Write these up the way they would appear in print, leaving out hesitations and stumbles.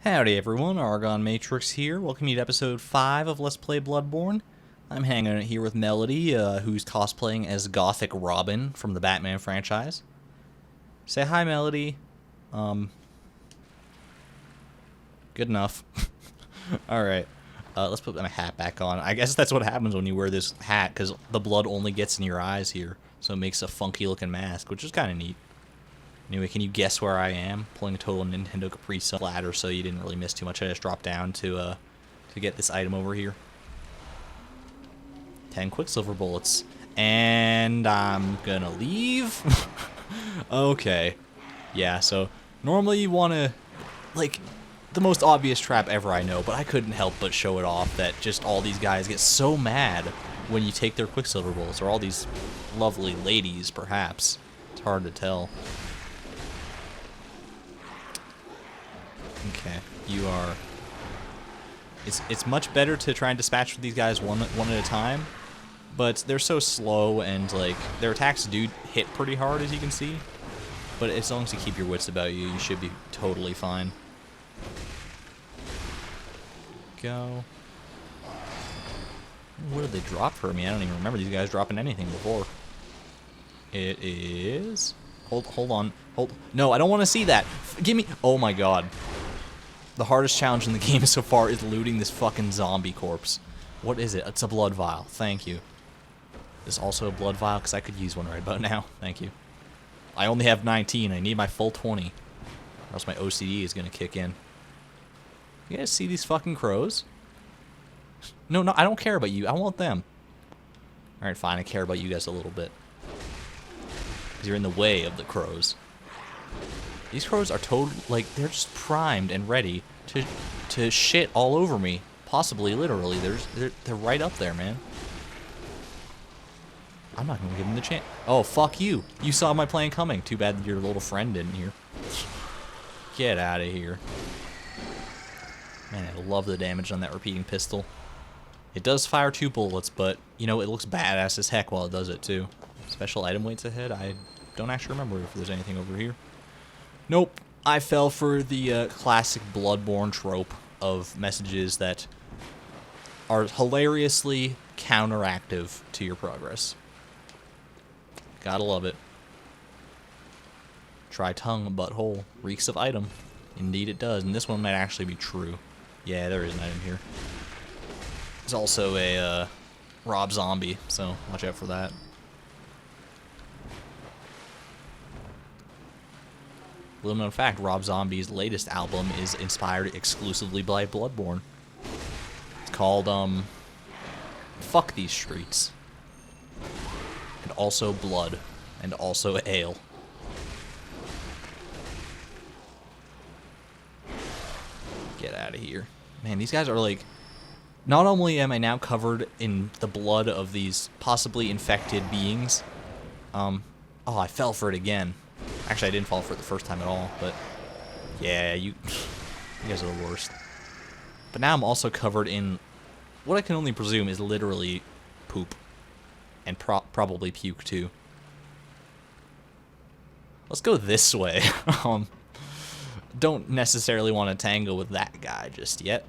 Howdy everyone, ArgonMatrix here. Welcome you to episode 5 of Let's Play Bloodborne. I'm hanging out here with Melody, who's cosplaying as Gothic Robin from the Batman franchise. Say hi, Melody. Good enough. Alright, let's put my hat back on. I guess that's what happens when you wear this hat, because the blood only gets in your eyes here, so it makes a funky looking mask, which is kind of neat. Anyway, can you guess where I am? Pulling a total Nintendo Caprice ladder, so you didn't really miss too much. I just dropped down to get this item over here. 10 Quicksilver bullets. And I'm gonna leave. Okay. Yeah, so normally you want to, like, the most obvious trap ever I know, but I couldn't help but show it off that just all these guys get so mad when you take their Quicksilver bullets, or all these lovely ladies, perhaps. It's hard to tell. Okay, you are... It's much better to try and dispatch with these guys one at a time, but they're so slow and, like, their attacks do hit pretty hard, as you can see. But as long as you keep your wits about you, you should be totally fine. Go. What did they drop for me? I don't even remember these guys dropping anything before. It is... Hold on. No, I don't want to see that. Give me... Oh my god. The hardest challenge in the game so far is looting this fucking zombie corpse. What is it? It's a blood vial. Thank you. Is also a blood vial? Because I could use one right about now. Thank you. I only have 19. I need my full 20. Or else my OCD is going to kick in. You guys see these fucking crows? No, I don't care about you. I want them. Alright, fine. I care about you guys a little bit. Because you're in the way of the crows. These crows are like, they're just primed and ready to shit all over me. Possibly, literally. They're right up there, man. I'm not gonna give them the chance. Oh, fuck you. You saw my plan coming. Too bad your little friend didn't here. Get out of here. Man, I love the damage on that repeating pistol. It does fire 2 bullets, but, you know, it looks badass as heck while it does it, too. Special item waits ahead? I don't actually remember if there's anything over here. Nope. I fell for the classic Bloodborne trope of messages that are hilariously counteractive to your progress. Gotta love it. Try tongue, butthole. Reeks of item. Indeed it does. And this one might actually be true. Yeah, there is an item here. There's also a Rob Zombie, so watch out for that. Little known fact, Rob Zombie's latest album is inspired exclusively by Bloodborne. It's called, Fuck These Streets. And also Blood. And also Ale. Get out of here. Man, these guys are like... Not only am I now covered in the blood of these possibly infected beings, oh, I fell for it again. Actually, I didn't fall for it the first time at all, but yeah, you guys are the worst. But now I'm also covered in what I can only presume is literally poop. And probably puke, too. Let's go this way. Don't necessarily want to tangle with that guy just yet.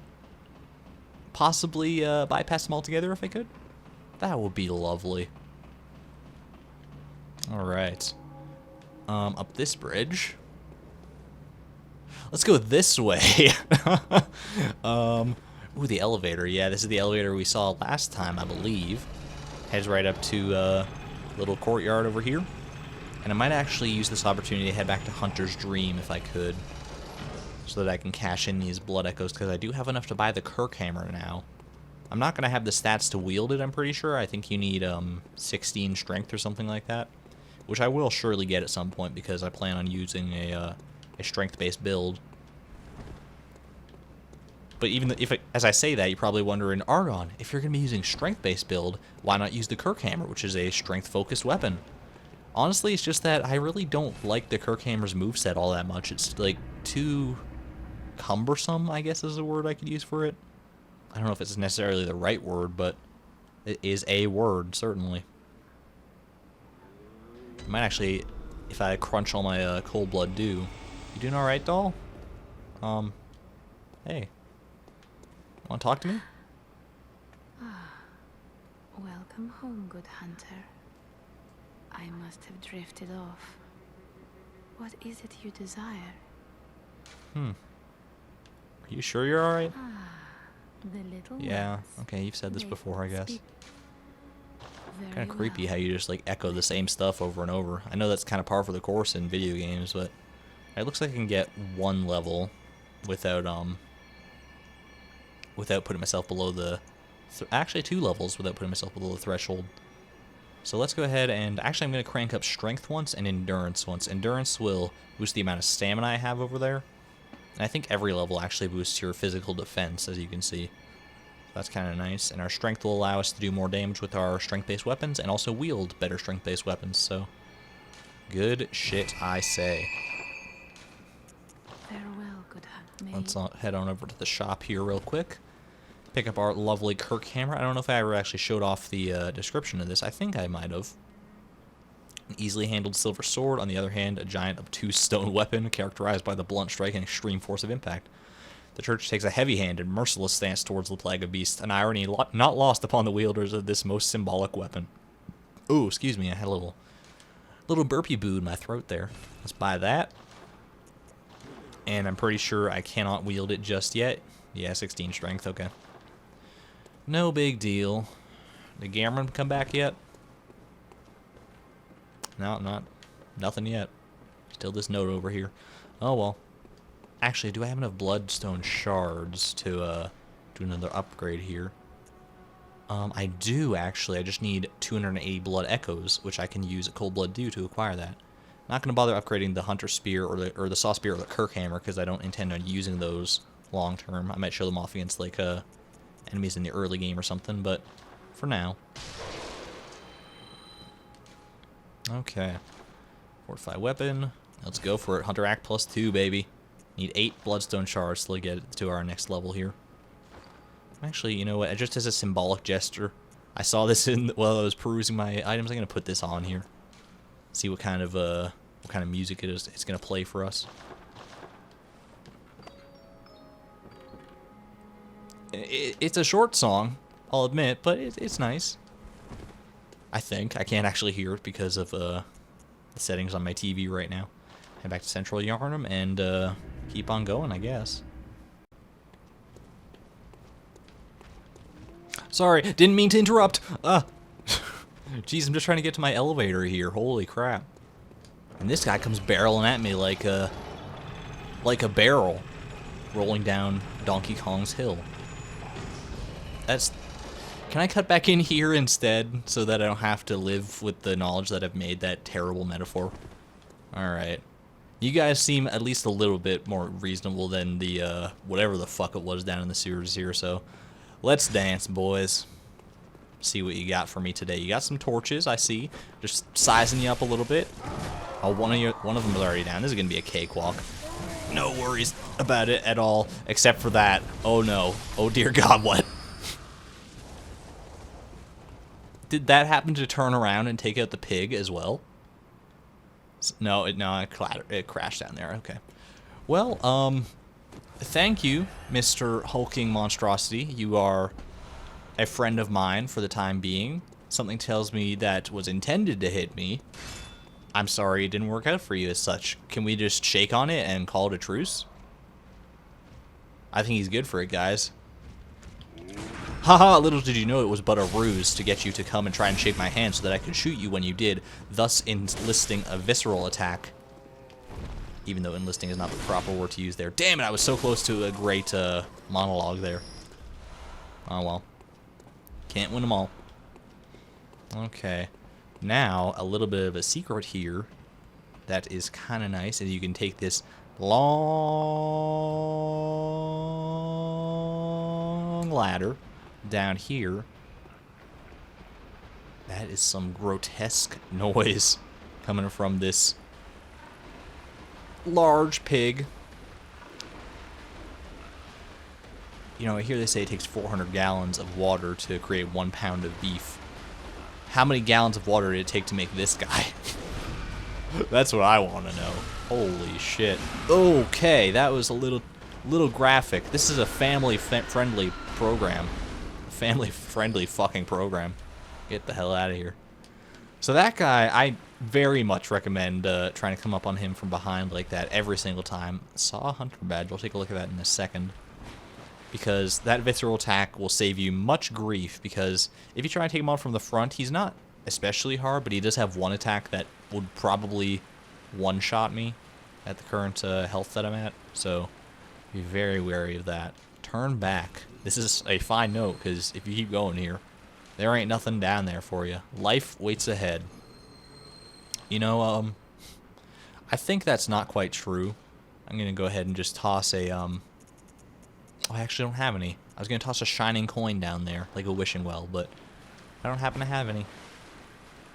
Possibly bypass them altogether if I could. That would be lovely. Alright. Up this bridge. Let's go this way. Ooh, the elevator. Yeah, this is the elevator we saw last time, I believe. Heads right up to a little courtyard over here. And I might actually use this opportunity to head back to Hunter's Dream if I could. So that I can cash in these blood echoes, because I do have enough to buy the Kirk hammer now. I'm not going to have the stats to wield it, I'm pretty sure. I think you need 16 strength or something like that. Which I will surely get at some point, because I plan on using a strength-based build. But even as I say that, you're probably wondering, Argon, if you're going to be using strength-based build, why not use the Kirk hammer, which is a strength-focused weapon? Honestly, it's just that I really don't like the Kirk hammer's moveset all that much. It's, like, too cumbersome, I guess is the word I could use for it. I don't know if it's necessarily the right word, but it is a word, certainly. I might actually, if I crunch all my cold blood, do. You doing alright, doll? Hey. Want to talk to me? Welcome home, good hunter. I must have drifted off. What is it you desire? Are you sure you're alright? The little Yeah, ones. okay, you've said this They before, I guess. speak Kind of creepy well. how you just, like, echo the same stuff over and over. I know that's kind of par for the course in video games, but it looks like I can get one level without, without putting myself below the... actually, 2 levels without putting myself below the threshold. So let's go ahead and... actually, I'm going to crank up Strength once and Endurance once. Endurance will boost the amount of stamina I have over there. And I think every level actually boosts your physical defense, as you can see. That's kind of nice. And our Strength will allow us to do more damage with our Strength-based weapons and also wield better Strength-based weapons. So, good shit, I say. Farewell, good hunter. Let's head on over to the shop here real quick. Pick up our lovely Kirk hammer. I don't know if I ever actually showed off the description of this. I think I might have. An easily handled silver sword. On the other hand, a giant obtuse stone weapon characterized by the blunt strike and extreme force of impact. The church takes a heavy-handed, merciless stance towards the plague of beasts, an irony not lost upon the wielders of this most symbolic weapon. Ooh, excuse me, I had a little burpee boo in my throat there. Let's buy that. And I'm pretty sure I cannot wield it just yet. Yeah, 16 strength, okay. No big deal. Did Gamron come back yet? No, nothing yet. Still this note over here. Oh well. Actually, do I have enough bloodstone shards to do another upgrade here? I do actually. I just need 280 blood echoes, which I can use a cold blood dew to acquire that. Not going to bother upgrading the hunter spear or the saw spear or the Kirk hammer because I don't intend on using those long term. I might show them off against like enemies in the early game or something, but for now. Okay. Fortify weapon. Let's go for it. Hunter Act plus 2, baby. Need 8 bloodstone shards to get to our next level here. Actually, you know what? Just as a symbolic gesture, I saw this while I was perusing my items. I'm gonna put this on here. See what kind of music it's gonna play for us. It's a short song, I'll admit, but it's nice. I think I can't actually hear it because of the settings on my TV right now. Head back to Central Yharnam and keep on going, I guess. Sorry, didn't mean to interrupt. Jeez, I'm just trying to get to my elevator here. Holy crap! And this guy comes barreling at me like a barrel rolling down Donkey Kong's hill. Can I cut back in here instead so that I don't have to live with the knowledge that I've made that terrible metaphor? Alright. You guys seem at least a little bit more reasonable than the, whatever the fuck it was down in the sewers here, so let's dance, boys. See what you got for me today. You got some torches, I see. Just sizing you up a little bit. Oh, one of them is already down. This is gonna be a cakewalk. No worries about it at all, except for that. Oh no. Oh dear God, what? Did that happen to turn around and take out the pig as well? No, it crashed down there. Okay. Well, thank you, Mr. Hulking Monstrosity. You are a friend of mine for the time being. Something tells me that was intended to hit me. I'm sorry it didn't work out for you as such. Can we just shake on it and call it a truce? I think he's good for it, guys. Haha, little did you know it was but a ruse to get you to come and try and shake my hand so that I could shoot you when you did, thus enlisting a visceral attack. Even though enlisting is not the proper word to use there. Damn it, I was so close to a great monologue there. Oh well. Can't win them all. Okay. Now, a little bit of a secret here that is kind of nice, is you can take this long ladder down here. That is some grotesque noise coming from this large pig. You know, I hear they say it takes 400 gallons of water to create 1 pound of beef. How many gallons of water did it take to make this guy? That's what I want to know. Holy shit. Okay, that was a little little graphic. This is a family-friendly program. Family-friendly fucking program. Get the hell out of here. So that guy, I very much recommend trying to come up on him from behind like that every single time. Saw a hunter badge. We'll take a look at that in a second. Because that visceral attack will save you much grief, because if you try and take him on from the front, he's not especially hard, but he does have one attack that would probably one-shot me at the current health that I'm at, so be very wary of that. Turn back. This is a fine note, because if you keep going here, there ain't nothing down there for you. Life waits ahead. You know, I think that's not quite true. I'm going to go ahead and just toss a, oh, I actually don't have any. I was going to toss a shining coin down there, like a wishing well, but I don't happen to have any.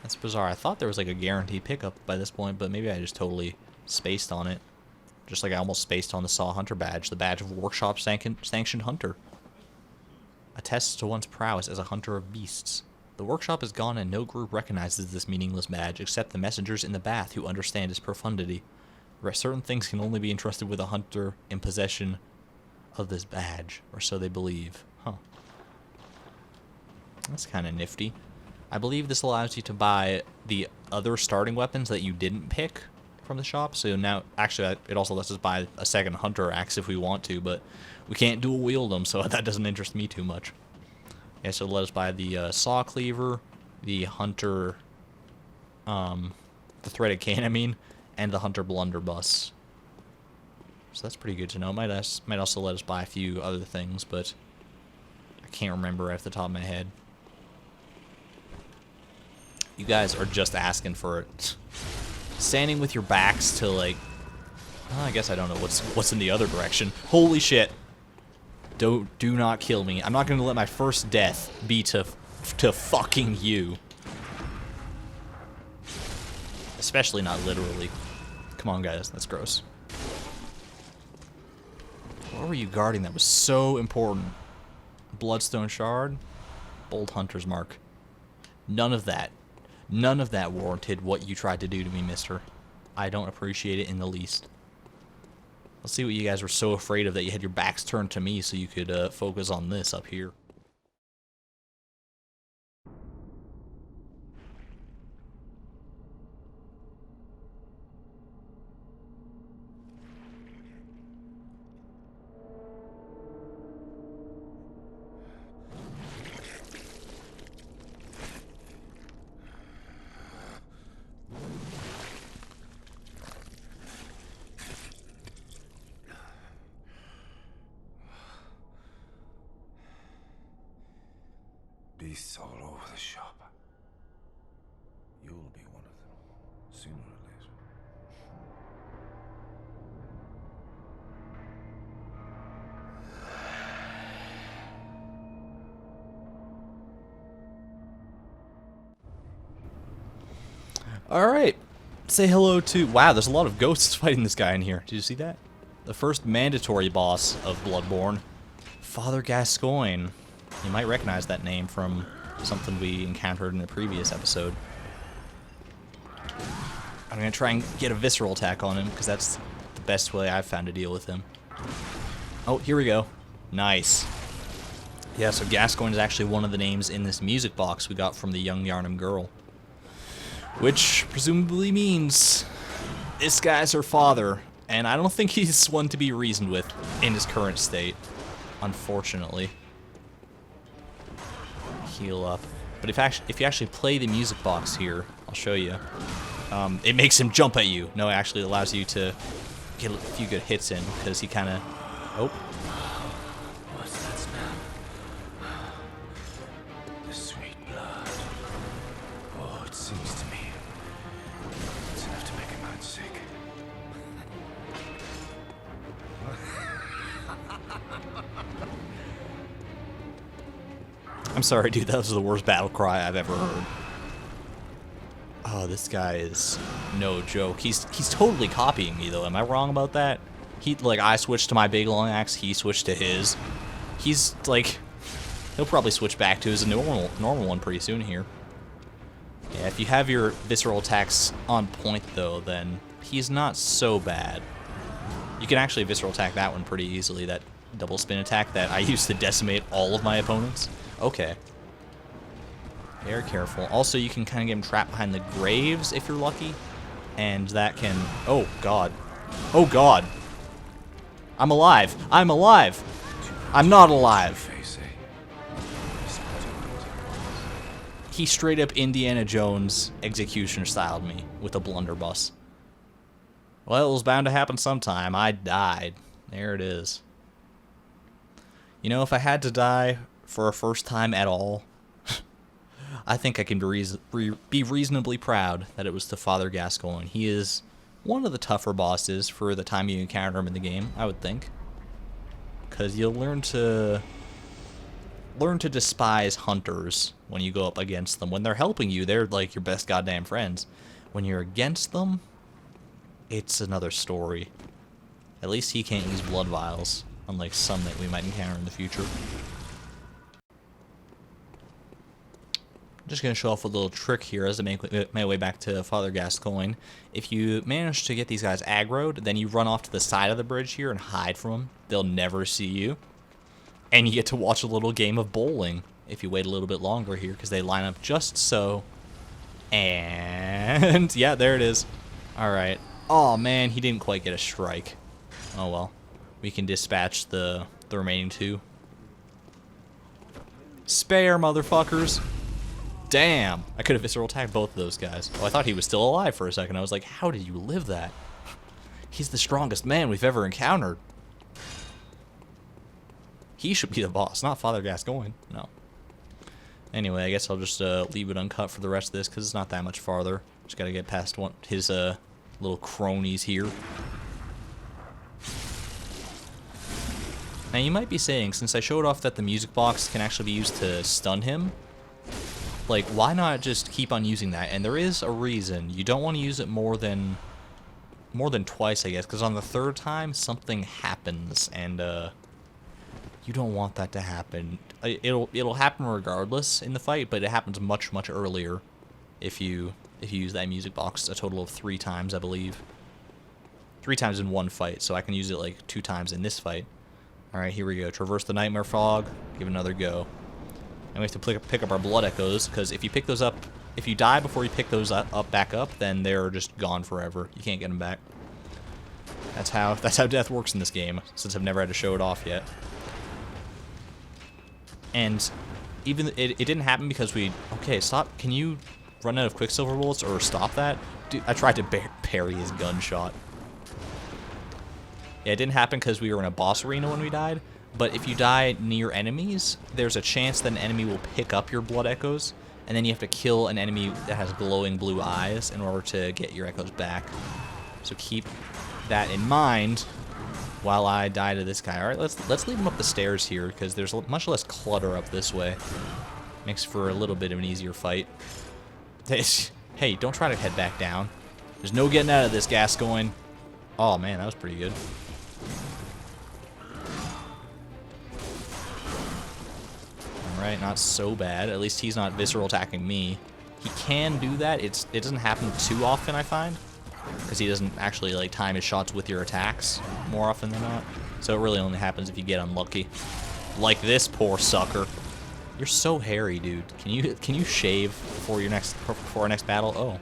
That's bizarre. I thought there was like a guaranteed pickup by this point, but maybe I just totally spaced on it. Just like I almost spaced on the Saw Hunter badge, the badge of Workshop Sanctioned Hunter. Attests to one's prowess as a hunter of beasts. The workshop is gone and no group recognizes this meaningless badge except the messengers in the bath who understand its profundity. Certain things can only be entrusted with a hunter in possession of this badge, or so they believe. Huh. That's kind of nifty. I believe this allows you to buy the other starting weapons that you didn't pick from the shop. So now, actually, it also lets us buy a second hunter axe if we want to, but we can't dual wield them, so that doesn't interest me too much. Yeah, so let us buy the saw cleaver, the hunter, the threaded cane, I mean, and the hunter blunderbuss. So that's pretty good to know. Might also let us buy a few other things, but I can't remember right off the top of my head. You guys are just asking for it. Standing with your backs to, like, well, I guess I don't know what's in the other direction. Holy shit. Do not kill me. I'm not going to let my first death be to fucking you. Especially not literally. Come on, guys. That's gross. What were you guarding that was so important? Bloodstone shard? Bold hunter's mark. None of that. None of that warranted what you tried to do to me, mister. I don't appreciate it in the least. Let's see what you guys were so afraid of that you had your backs turned to me so you could focus on this up here. Beasts all over the shop. You'll be one of them, sooner or later. Alright. Say hello to... Wow, there's a lot of ghosts fighting this guy in here. Did you see that? The first mandatory boss of Bloodborne. Father Gascoigne. You might recognize that name from something we encountered in a previous episode. I'm going to try and get a visceral attack on him, because that's the best way I've found to deal with him. Oh, here we go. Nice. Yeah, so Gascoigne is actually one of the names in this music box we got from the young Yharnam girl. Which presumably means this guy's her father, and I don't think he's one to be reasoned with in his current state, unfortunately. Heal up. But if you actually play the music box here, I'll show you. It makes him jump at you. No, it actually allows you to get a few good hits in, because he kind of... Oh. What's that smell? The sweet blood. Oh, it seems to me it's enough to make a man sick. I'm sorry, dude. That was the worst battle cry I've ever heard. Oh, this guy is no joke. He's totally copying me, though. Am I wrong about that? I switched to my big long axe. He switched to his. He's like, he'll probably switch back to his normal one pretty soon here. Yeah, if you have your visceral attacks on point, though, then he's not so bad. You can actually visceral attack that one pretty easily, that double spin attack that I used to decimate all of my opponents. Okay. Very careful. Also, you can kind of get him trapped behind the graves if you're lucky. And that can... Oh, God. Oh, God. I'm alive. I'm alive. I'm not alive. He straight up Indiana Jones executioner styled me with a blunderbuss. Well, it was bound to happen sometime. I died. There it is. You know, if I had to die for a first time at all, I think I can be reasonably proud that it was to Father Gascoigne. He is one of the tougher bosses for the time you encounter him in the game, I would think. Because you'll learn to despise hunters when you go up against them. When they're helping you, they're like your best goddamn friends. When you're against them, it's another story. At least he can't use blood vials, unlike some that we might encounter in the future. Just going to show off a little trick here as I make my way back to Father Gascoigne. If you manage to get these guys aggroed, then you run off to the side of the bridge here and hide from them. They'll never see you. And you get to watch a little game of bowling if you wait a little bit longer here, because they line up just so. And yeah, there it is. Alright. Oh man, he didn't quite get a strike. Oh well. We can dispatch the remaining two. Spare, motherfuckers. Damn. I could have visceral attacked both of those guys. Oh, I thought he was still alive for a second. I was like, how did you live that? He's the strongest man we've ever encountered. He should be the boss, not Father Gascoigne. No. Anyway, I guess I'll just leave it uncut for the rest of this, because it's not that much farther. Just gotta get past his little cronies here. Now, you might be saying, since I showed off that the music box can actually be used to stun him, like, why not just keep on using that? And there is a reason. You don't want to use it more than twice, I guess, because on the third time, something happens, and you don't want that to happen. It'll happen regardless in the fight, but it happens much earlier if you use that music box a total of 3 times, I believe. 3 times in one fight, so I can use it like 2 times in this fight. Alright, here we go. Traverse the nightmare fog, give it another go. And we have to pick up our blood echoes, because if you pick those up, if you die before you pick those back up, then they're just gone forever. You can't get them back. That's how death works in this game, since I've never had to show it off yet. And even it didn't happen because we... Okay, stop. Can you run out of Quicksilver bullets or stop that? Dude, I tried to parry his gunshot. Yeah, it didn't happen because we were in a boss arena when we died. But if you die near enemies, there's a chance that an enemy will pick up your blood echoes. And then you have to kill an enemy that has glowing blue eyes in order to get your echoes back. So keep that in mind while I die to this guy. Alright, let's leave him up the stairs here, because there's much less clutter up this way. Makes for a little bit of an easier fight. Hey, don't try to head back down. There's no getting out of this, Gascoigne. Oh man, that was pretty good. Alright, not so bad. At least he's not visceral attacking me. He can do that. It doesn't happen too often, I find. Because he doesn't actually like time his shots with your attacks more often than not. So it really only happens if you get unlucky. Like this poor sucker. You're so hairy, dude. Can you shave before our next battle? Oh.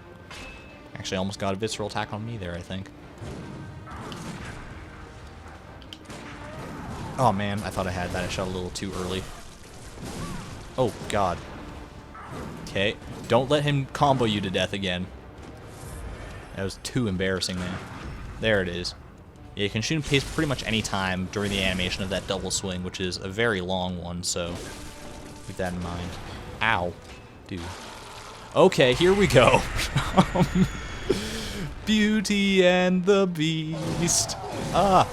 Actually almost got a visceral attack on me there, I think. Oh man, I thought I had that. I shot a little too early. Oh god. Okay. Don't let him combo you to death again. That was too embarrassing, man. There it is. Yeah, you can shoot him pretty much any time during the animation of that double swing, which is a very long one, so keep that in mind. Ow. Dude. Okay, here we go. Beauty and the Beast. Ah.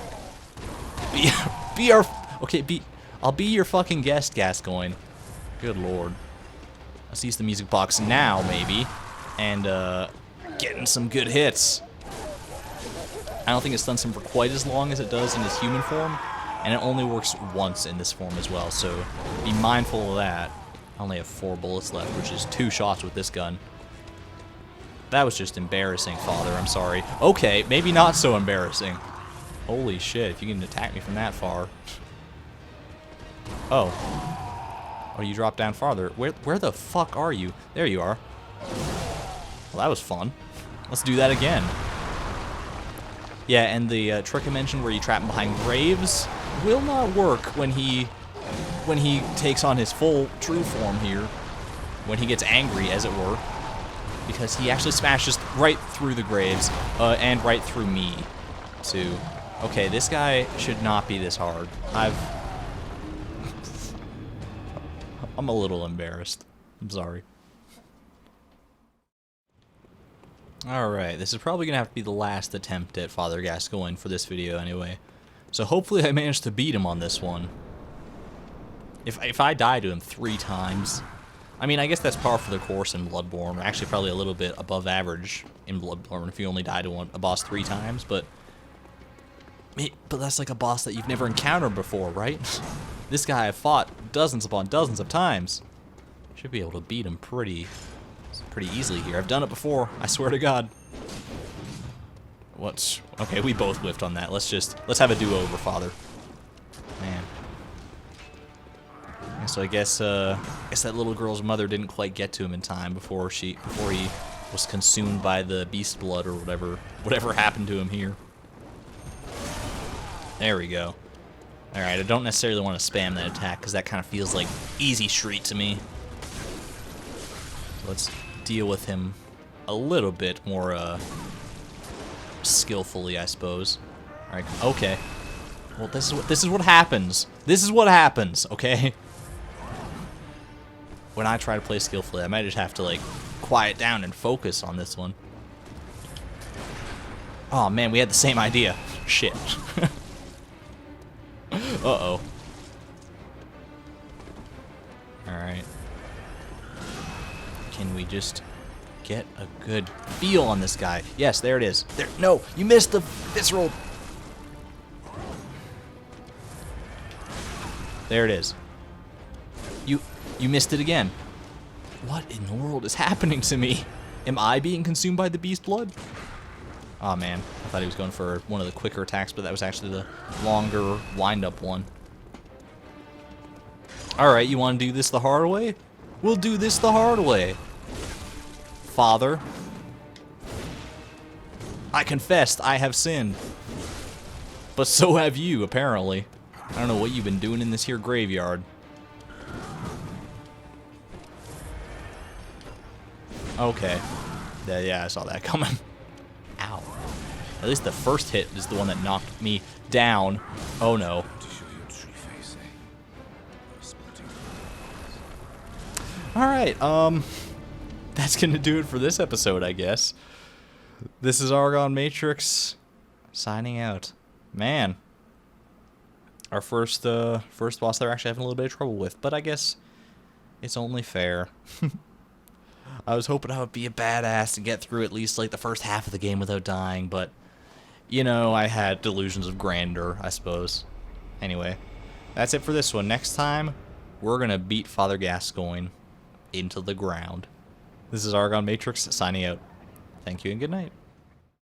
I'll be your fucking guest, Gascoigne. Good lord. Let's use the music box now, maybe. And, getting some good hits. I don't think it stuns him for quite as long as it does in his human form, and it only works once in this form as well, so be mindful of that. I only have 4 bullets left, which is 2 shots with this gun. That was just embarrassing, Father, I'm sorry. Okay, maybe not so embarrassing. Holy shit, if you can attack me from that far. Oh. Oh, you dropped down farther. Where the fuck are you? There you are. Well, that was fun. Let's do that again. Yeah, and the trick I mentioned where you trap him behind graves will not work when he takes on his full true form here. When he gets angry, as it were. Because he actually smashes right through the graves, and right through me, too. Okay, this guy should not be this hard. I'm a little embarrassed. I'm sorry. Alright, this is probably going to have to be the last attempt at Father Gascoigne for this video anyway. So hopefully I managed to beat him on this one. If I die to him 3 times... I mean, I guess that's par for the course in Bloodborne. Actually, probably a little bit above average in Bloodborne if you only die to a boss 3 times, but that's like a boss that you've never encountered before, right? This guy I've fought dozens upon dozens of times. Should be able to beat him pretty easily here. I've done it before, I swear to God. Okay, we both whiffed on that. Let's have a do-over, Father. Man. So I guess that little girl's mother didn't quite get to him in time before he was consumed by the beast blood or whatever happened to him here. There we go. Alright, I don't necessarily want to spam that attack because that kind of feels like easy street to me. Let's deal with him a little bit more skillfully, I suppose. Alright, okay. Well, this is what happens. This is what happens, okay? When I try to play skillfully, I might just have to, like, quiet down and focus on this one. Oh, man, we had the same idea. Shit. Uh-oh. Alright. Can we just get a good feel on this guy? Yes, there it is. There. No, you missed the visceral. There it is. You missed it again. What in the world is happening to me? Am I being consumed by the beast blood? Oh man, I thought he was going for one of the quicker attacks, but that was actually the longer wind-up one. Alright, you want to do this the hard way? We'll do this the hard way. Father. I confessed I have sinned. But so have you, apparently. I don't know what you've been doing in this here graveyard. Okay. Yeah, I saw that coming. Ow. At least the first hit is the one that knocked me down. Oh no. Alright, that's gonna do it for this episode, I guess. This is ArgonMatrix signing out. Man. Our first boss they're actually having a little bit of trouble with, but I guess it's only fair. I was hoping I would be a badass and get through at least like the first half of the game without dying, but you know, I had delusions of grandeur, I suppose. Anyway, that's it for this one. Next time, we're gonna beat Father Gascoigne into the ground. This is ArgonMatrix signing out. Thank you and good night.